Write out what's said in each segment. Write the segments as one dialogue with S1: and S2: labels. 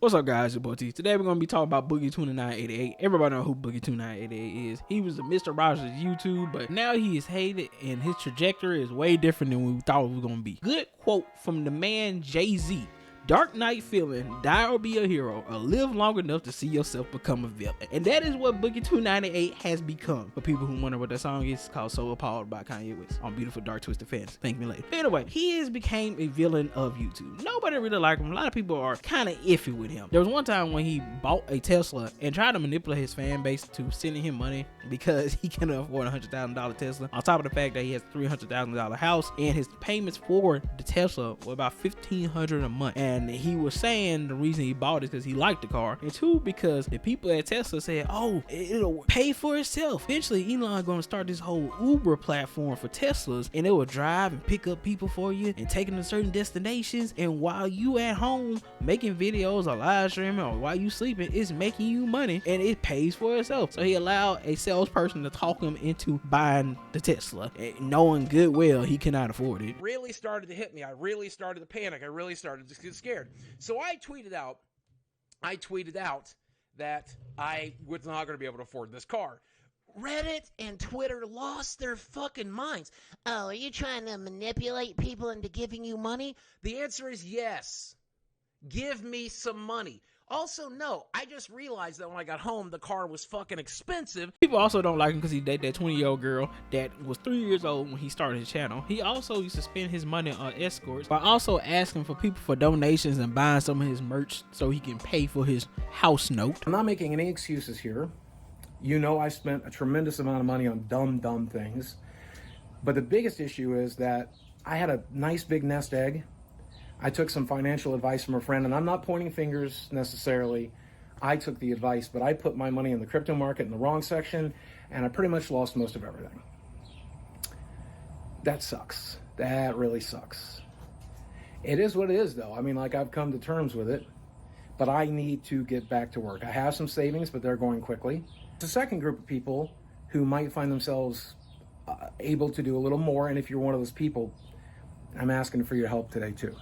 S1: What's up, guys? Your boy T. Today we're gonna be talking about Boogie2988. Everybody know who Boogie2988 is. He was a Mr. Rogers YouTube, but now he is hated and his trajectory is way different than we thought it was gonna be. Good quote from the man Jay-Z. Dark night feeling, die or be a hero, or live long enough to see yourself become a villain. And that is what Boogie2988 has become. For people who wonder what that song is, it's called So Appalled by Kanye West on Beautiful Dark Twisted Fantasy. Thank me later. Anyway, he has became a villain of YouTube. Nobody really like him. A lot of people are kind of iffy with him. There was one time when he bought a Tesla and tried to manipulate his fan base to sending him money because he couldn't afford a $100,000 Tesla. On top of the fact that he has a $300,000 house and his payments for the Tesla were about $1,500 a month. And he was saying the reason he bought it because he liked the car, and two, because the people at Tesla said, oh, it'll pay for itself. Eventually Elon going to start this whole Uber platform for Teslas, and it will drive and pick up people for you and take them to certain destinations, and while you at home making videos or live streaming or while you sleeping, it's making you money and it pays for itself. So he allowed a salesperson to talk him into buying the Tesla, knowing good well he cannot afford it.
S2: Really started to hit me. I really started to panic. I really started to get scared. So I tweeted out that I was not going to be able to afford this car. Reddit and Twitter lost their fucking minds.
S3: Oh, are you trying to manipulate people into giving you money?
S2: The answer is yes. Give me some money. Also, no, I just realized that when I got home, the car was fucking expensive.
S1: People also don't like him because he dated that 20-year-old girl that was 3 years old when he started his channel. He also used to spend his money on escorts by also asking for people for donations and buying some of his merch so he can pay for his house note.
S4: I'm not making any excuses here. You know I spent a tremendous amount of money on dumb things. But the biggest issue is that I had a nice big nest egg. I took some financial advice from a friend, and I'm not pointing fingers necessarily. I took the advice, but I put my money in the crypto market in the wrong section, and I pretty much lost most of everything. That sucks. That really sucks. It is what it is, though. I mean, like, I've come to terms with it, but I need to get back to work. I have some savings, but they're going quickly. It's a second group of people who might find themselves able to do a little more, and if you're one of those people, I'm asking for your help today, too.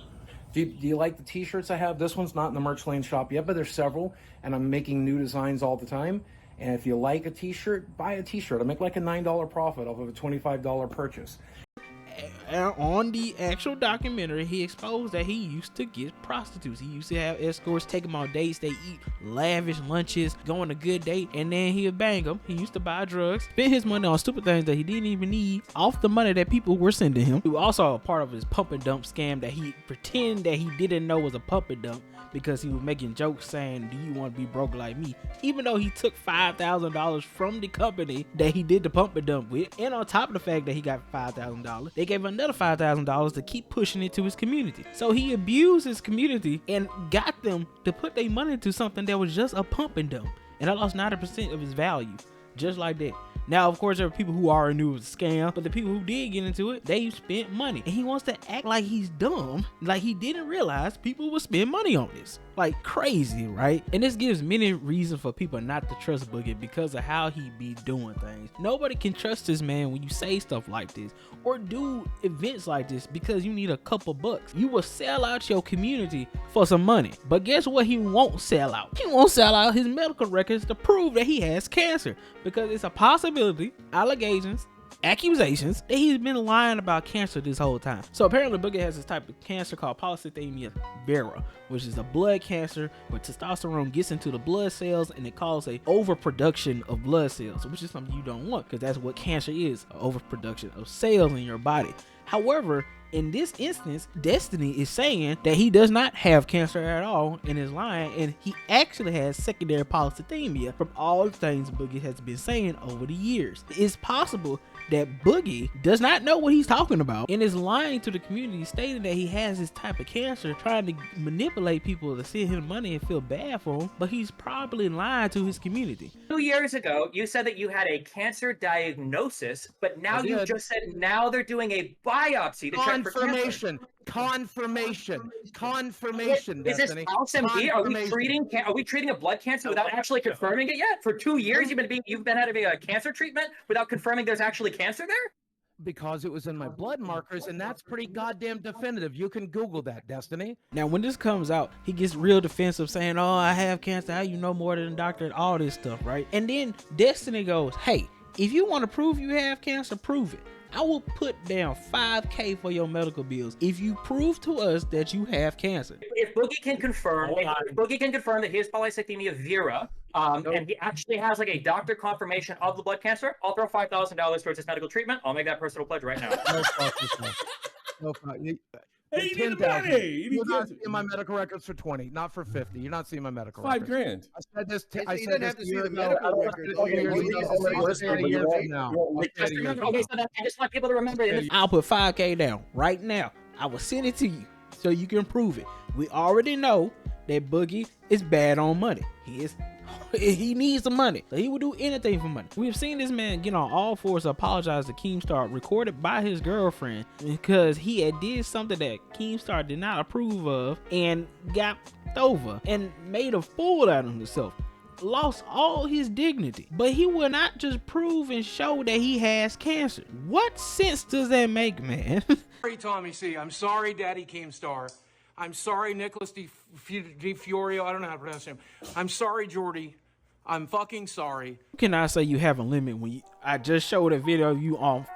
S4: Do you like the t-shirts I have? This one's not in the Merch Lane shop yet, but there's several, and I'm making new designs all the time. And if you like a t-shirt, buy a t-shirt. I make like a $9 profit off of a $25 purchase.
S1: On the actual documentary, he exposed that he used to get prostitutes. He used to have escorts take him on dates. They eat lavish lunches, go on a good date, and then he'll bang them. He used to buy drugs, spend his money on stupid things that he didn't even need off the money that people were sending him. He was also a part of his pump and dump scam that he pretended that he didn't know was a pump and dump because he was making jokes saying, do you want to be broke like me? Even though he took $5,000 from the company that he did the pump and dump with, and on top of the fact that he got $5,000, they gave him another $5,000 to keep pushing it to his community. So he abused his community and got them to put their money into something that was just a pump and dump, and I lost 90% of his value just like that. Now, of course, there are people who already knew it was a scam, but the people who did get into it, they spent money. And he wants to act like he's dumb, like he didn't realize people would spend money on this. Like crazy, right? And this gives many reasons for people not to trust Boogie because of how he be doing things. Nobody can trust this man when you say stuff like this or do events like this because you need a couple bucks. You will sell out your community for some money. But guess what he won't sell out? He won't sell out his medical records to prove that he has cancer because it's a possibility, allegations, accusations that he's been lying about cancer this whole time. So apparently Boogie has this type of cancer called polycythemia vera, which is a blood cancer where testosterone gets into the blood cells and it causes a overproduction of blood cells, which is something you don't want because that's what cancer is, an overproduction of cells in your body. However, in this instance, Destiny is saying that he does not have cancer at all and is lying, and he actually has secondary polycythemia from all the things Boogie has been saying over the years. It's possible that Boogie does not know what he's talking about and is lying to the community, stating that he has this type of cancer, trying to manipulate people to send him money and feel bad for him, but he's probably lying to his community.
S5: 2 years ago, you said that you had a cancer diagnosis, but now you just said now they're doing a biopsy to check for cancer.
S6: Confirmation.
S5: Is this false MD? Are we treating a blood cancer without actually confirming it yet? For 2 years, you've been having a cancer treatment without confirming there's actually cancer there?
S6: because it was in my blood markers, and that's pretty goddamn definitive. You can Google that, Destiny.
S1: Now, when this comes out, he gets real defensive saying, oh, I have cancer. How you know more than a doctor and all this stuff, right? And then Destiny goes, hey, if you want to prove you have cancer, prove it. I will put down $5,000 for your medical bills if you prove to us that you have cancer.
S5: If Boogie can confirm, that he has polycythemia vera, and he actually has like a doctor confirmation of the blood cancer, I'll throw $5,000 towards his medical treatment. I'll make that personal pledge right now.
S6: No fuck.
S7: Hey, you need the money.
S6: You're not seeing my medical records for 20, not for 50. You're not seeing my medical
S7: $5
S6: records.
S7: grand.
S6: I said this.
S8: He
S6: I
S8: doesn't
S6: said
S8: have
S6: this
S8: to see
S6: years
S8: the
S6: ago.
S8: medical records. All you need is to see
S6: A year from now.
S5: Okay, so I just want people to remember that.
S1: I'll put $5,000 down right now. I will send it to you so you can prove it. We already know that Boogie is bad on money. He needs the money, so he would do anything for money. We've seen this man get on all fours to apologize to Keemstar, recorded by his girlfriend, because he had did something that Keemstar did not approve of and got over and made a fool out of himself. Lost all his dignity, but he will not just prove and show that he has cancer. What sense does that make, man?
S9: Sorry, Tommy C. I'm sorry, Daddy Keemstar. I'm sorry, Nicholas Di Fiorio. I don't know how to pronounce him. I'm sorry, Jordy. I'm fucking sorry.
S1: Can I say you have a limit when I just showed a video of you on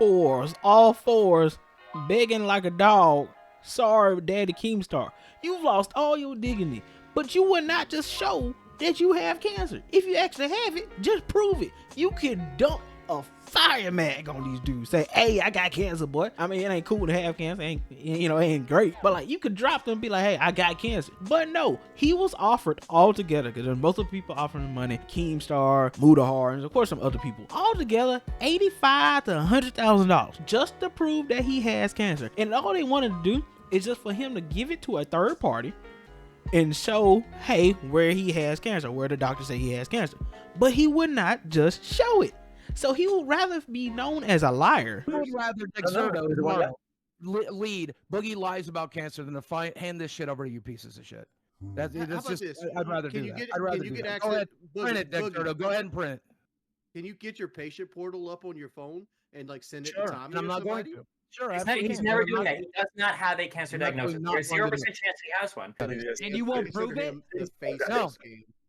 S1: all fours, begging like a dog? Sorry, Daddy Keemstar. You've lost all your dignity, but you will not just show that you have cancer. If you actually have it, just prove it. You can dump a fire mag on these dudes. Say, hey, I got cancer, boy. I mean, it ain't cool to have cancer. It ain't great. But like, you could drop them and be like, hey, I got cancer. But no, he was offered all together, because there's multiple people offering money. Keemstar, Mudahar, and of course some other people. All together, $85,000 to $100,000 just to prove that he has cancer. And all they wanted to do is just for him to give it to a third party and show, hey, where he has cancer, where the doctor say he has cancer. But he would not just show it. So he would rather be known as a liar.
S6: I would rather Dexerto tomorrow lead Boogie lies about cancer than to hand this shit over to you pieces of shit. That's just. This? I'd rather do that. I'd rather do that. Go ahead, print it, Dexerto. Go ahead and print it.
S8: Can you get your patient portal up on your phone and like send it
S6: to
S8: Tommy?
S6: I'm not going to. Sure,
S5: he's never doing that. He does not have a cancer diagnosis. There's 0% chance he has one.
S7: And
S6: you won't prove it?
S8: No.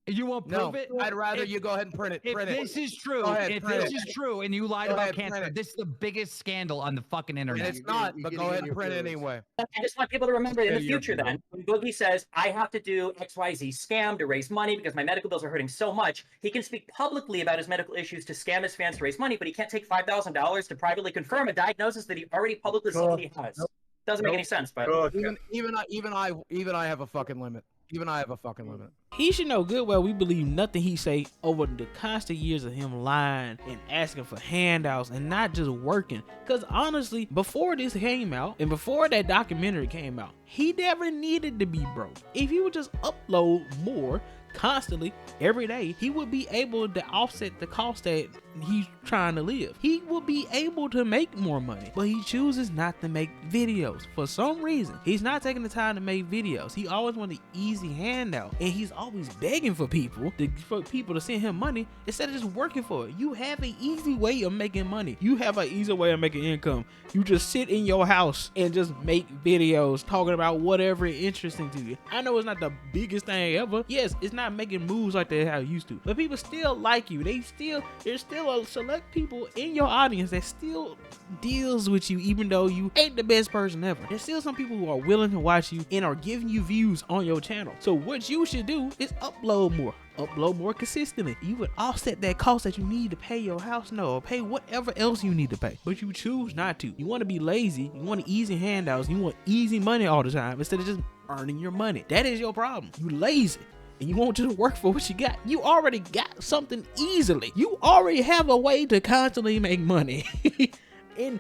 S6: You won't prove it? I'd rather you go ahead and print it.
S10: If this is true, and you lied about cancer, this is the biggest scandal on the fucking internet.
S6: And it's not, but go ahead and print it anyway.
S5: I just want people to remember in the future then, when Boogie says, I have to do XYZ scam to raise money because my medical bills are hurting so much, he can speak publicly about his medical issues to scam his fans to raise money, but he can't take $5,000 to privately confirm a diagnosis that he already publicly said he has. Doesn't make any sense, but
S6: even I have a fucking limit. Even I have a fucking limit.
S1: He should know good well we believe nothing he say over the constant years of him lying and asking for handouts and not just working. Because honestly, before this came out and before that documentary came out, he never needed to be broke. If he would just upload more constantly every day, he would be able to offset the cost that he's trying to live. He will be able to make more money, but he chooses not to make videos. For some reason, he's not taking the time to make videos. He always wants the easy handout, and he's always begging for people to send him money instead of just working for it. You have an easy way of making money. You have an easy way of making income. You just sit in your house and just make videos talking about whatever is interesting to you. I know it's not the biggest thing ever. Yes, it's not making moves like they have used to, but people still like you. There's still a select people in your audience that still deals with you, even though you ain't the best person ever. There's still some people who are willing to watch you and are giving you views on your channel. So what you should do is upload more consistently. You would offset that cost that you need to pay your house note or pay whatever else you need to pay, but you choose not to. You want to be lazy, you want easy handouts, you want easy money all the time instead of just earning your money. That is your problem. You lazy and you won't just work for what you got. You already got something easily. You already have a way to constantly make money. And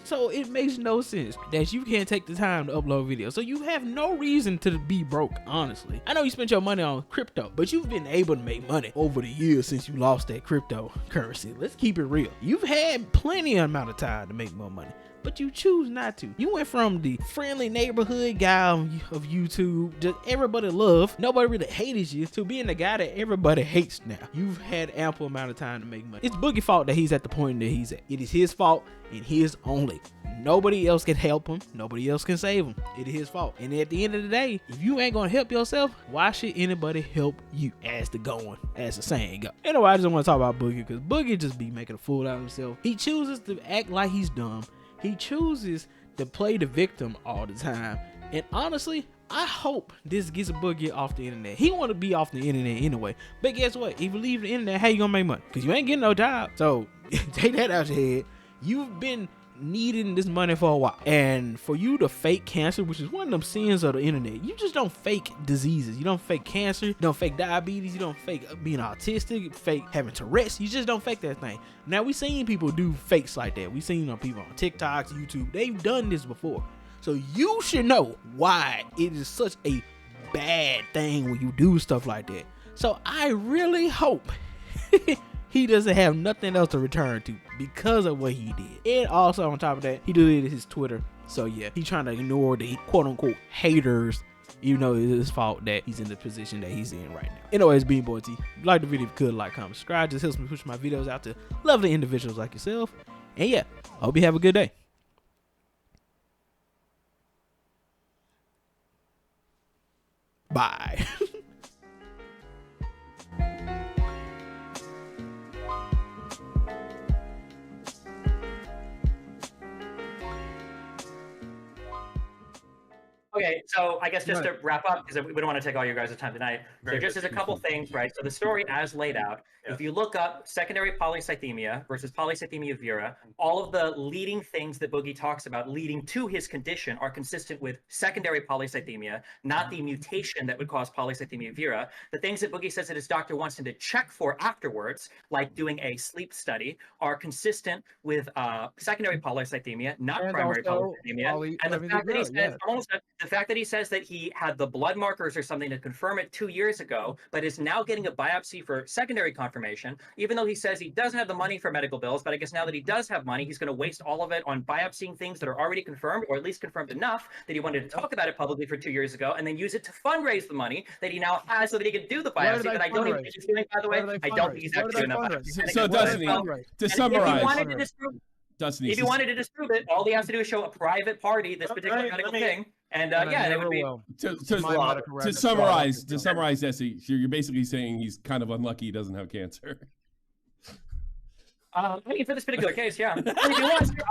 S1: so it makes no sense that you can't take the time to upload videos. So you have no reason to be broke, honestly. I know you spent your money on crypto, but you've been able to make money over the years since you lost that cryptocurrency. Let's keep it real. You've had plenty amount of time to make more money. but you choose not to. You went from the friendly neighborhood guy of YouTube that everybody loved, nobody really hated you, to being the guy that everybody hates now. You've had ample amount of time to make money. It's Boogie's fault that he's at the point that he's at. It is his fault and his only. Nobody else can help him. Nobody else can save him. It is his fault. And at the end of the day, if you ain't gonna help yourself, why should anybody help you? As the saying go. Anyway, I just want to talk about Boogie because Boogie just be making a fool out of himself. He chooses to act like he's dumb. He chooses to play the victim all the time. And honestly, I hope this gets Boogie off the internet. He want to be off the internet anyway. But guess what? If you leave the internet, how you gonna make money? Because you ain't getting no job. So take that out your head. You've been needing this money for a while, and for you to fake cancer, which is one of them sins of the internet, you just don't fake diseases. You don't fake cancer, you don't fake diabetes, you don't fake being autistic, fake having Tourette's. You just don't fake that thing. Now we seen people do fakes like that. We seen people on TikToks, YouTube, they've done this before. So you should know why it is such a bad thing when you do stuff like that. So I really hope he doesn't have nothing else to return to because of what he did. And also on top of that, he deleted his Twitter. So yeah, he's trying to ignore the quote unquote haters, even though it's his fault that he's in the position that he's in right now. Anyways, Bean Boy T, if you like the video, if you could, like, comment, subscribe. Just helps me push my videos out to lovely individuals like yourself. And yeah, I hope you have a good day. Bye.
S5: Okay, so I guess just to wrap up, because we don't want to take all your guys' time tonight. So just as a couple things, right? So the story as laid out, if you look up secondary polycythemia versus polycythemia vera, all of the leading things that Boogie talks about leading to his condition are consistent with secondary polycythemia, not the mutation that would cause polycythemia vera. The things that Boogie says that his doctor wants him to check for afterwards, like doing a sleep study, are consistent with secondary polycythemia, not
S6: And
S5: primary
S6: also
S5: polycythemia. And the fact that he says, the fact that he says that he had the blood markers or something to confirm it 2 years ago, but is now getting a biopsy for secondary confirmation, even though he says he doesn't have the money for medical bills, but I guess now that he does have money, he's going to waste all of it on biopsying things that are already confirmed, or at least confirmed enough that he wanted to talk about it publicly for 2 years ago, and then use it to fundraise the money that he now has so that he can do the biopsy. But I don't even think he's doing, by the way, I don't think he's actually doing that.
S11: So Dustin, to summarize,
S5: if he wanted to disprove it, all he has to do is show a private party this particular medical thing, and yeah, it would be.
S11: To summarize, Jesse, you're basically saying he's kind of unlucky he doesn't have cancer.
S5: I mean, for this particular case, yeah. If he wants to,